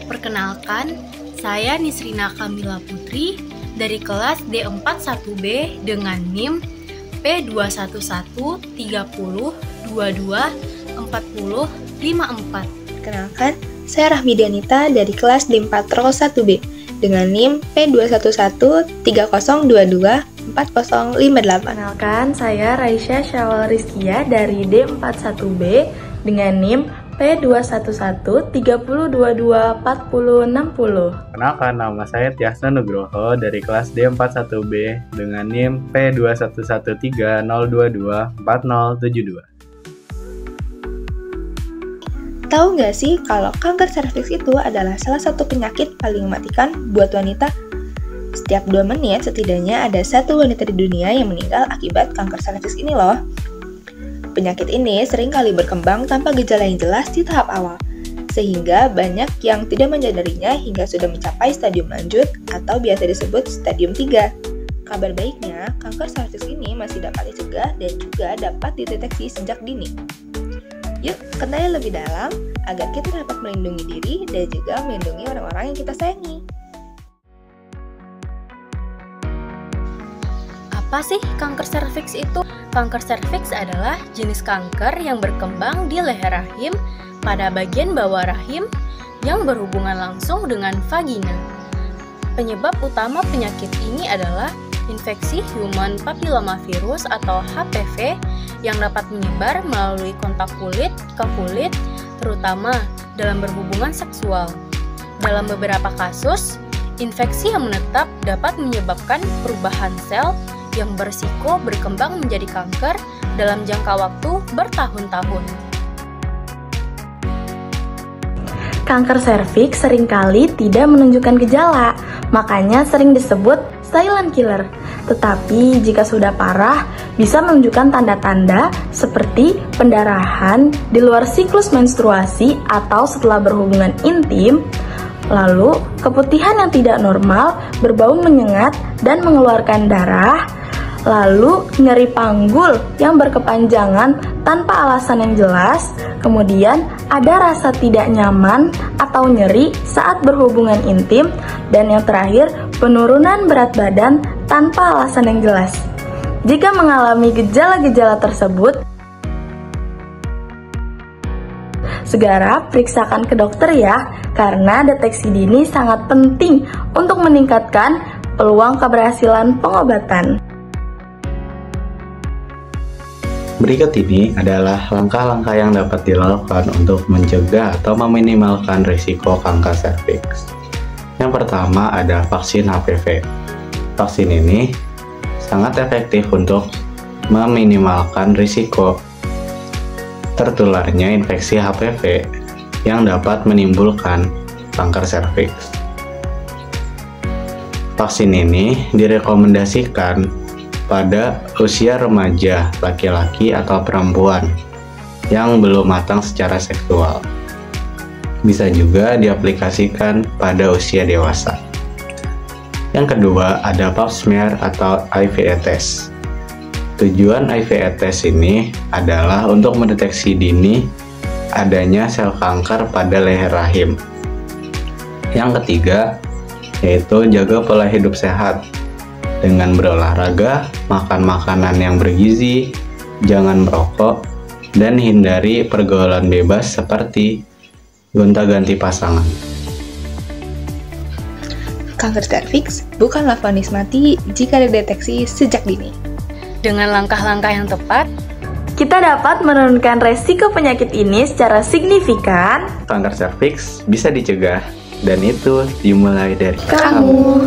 Perkenalkan, saya Nisrina Kamila Putri dari kelas D41B dengan NIM P21130224. Kenalkan, saya Rahmidianita dari kelas D401B dengan NIM P2113022408. Kenalkan, saya Raisya Syawal Rizkia dari D41B dengan NIM P2113022460. Kenalkan, nama saya Tiasna Nugroho dari kelas D41B dengan NIM P211302247072. Tahu nggak sih kalau kanker serviks itu adalah salah satu penyakit paling mematikan buat wanita? Setiap 2 menit setidaknya ada 1 wanita di dunia yang meninggal akibat kanker serviks ini loh. Penyakit ini sering kali berkembang tanpa gejala yang jelas di tahap awal, sehingga banyak yang tidak menyadarinya hingga sudah mencapai stadium lanjut atau biasa disebut stadium 3. Kabar baiknya, kanker serviks ini masih dapat dicegah dan juga dapat dideteksi sejak dini. Yuk, kenali lebih dalam agar kita dapat melindungi diri dan juga melindungi orang-orang yang kita sayangi. Apa sih kanker serviks itu? Kanker serviks adalah jenis kanker yang berkembang di leher rahim pada bagian bawah rahim yang berhubungan langsung dengan vagina. Penyebab utama penyakit ini adalah infeksi human papillomavirus atau HPV yang dapat menyebar melalui kontak kulit ke kulit, terutama dalam berhubungan seksual. Dalam beberapa kasus, infeksi yang menetap dapat menyebabkan perubahan sel yang berisiko berkembang menjadi kanker dalam jangka waktu bertahun-tahun. Kanker serviks seringkali tidak menunjukkan gejala, makanya sering disebut silent killer. Tetapi jika sudah parah, bisa menunjukkan tanda-tanda seperti pendarahan di luar siklus menstruasi atau setelah berhubungan intim, lalu keputihan yang tidak normal, berbau menyengat dan mengeluarkan darah, lalu nyeri panggul yang berkepanjangan tanpa alasan yang jelas, kemudian ada rasa tidak nyaman atau nyeri saat berhubungan intim, dan yang terakhir penurunan berat badan tanpa alasan yang jelas. Jika mengalami gejala-gejala tersebut, segera periksakan ke dokter ya, karena deteksi dini sangat penting untuk meningkatkan peluang keberhasilan pengobatan. Berikut ini adalah langkah-langkah yang dapat dilakukan untuk mencegah atau meminimalkan risiko kanker serviks. Yang pertama ada vaksin HPV. Vaksin ini sangat efektif untuk meminimalkan risiko tertularnya infeksi HPV yang dapat menimbulkan kanker serviks. Vaksin ini direkomendasikan pada usia remaja laki-laki atau perempuan yang belum matang secara seksual. Bisa juga diaplikasikan pada usia dewasa. Yang kedua ada pap smear atau IVE test. Tujuan IVE test ini adalah untuk mendeteksi dini adanya sel kanker pada leher rahim. Yang ketiga yaitu jaga pola hidup sehat dengan berolahraga, makan makanan yang bergizi, jangan merokok, dan hindari pergaulan bebas seperti gonta-ganti pasangan. Kanker serviks bukanlah vonis mati jika dideteksi sejak dini. Dengan langkah-langkah yang tepat, kita dapat menurunkan resiko penyakit ini secara signifikan. Kanker serviks bisa dicegah, dan itu dimulai dari kamu.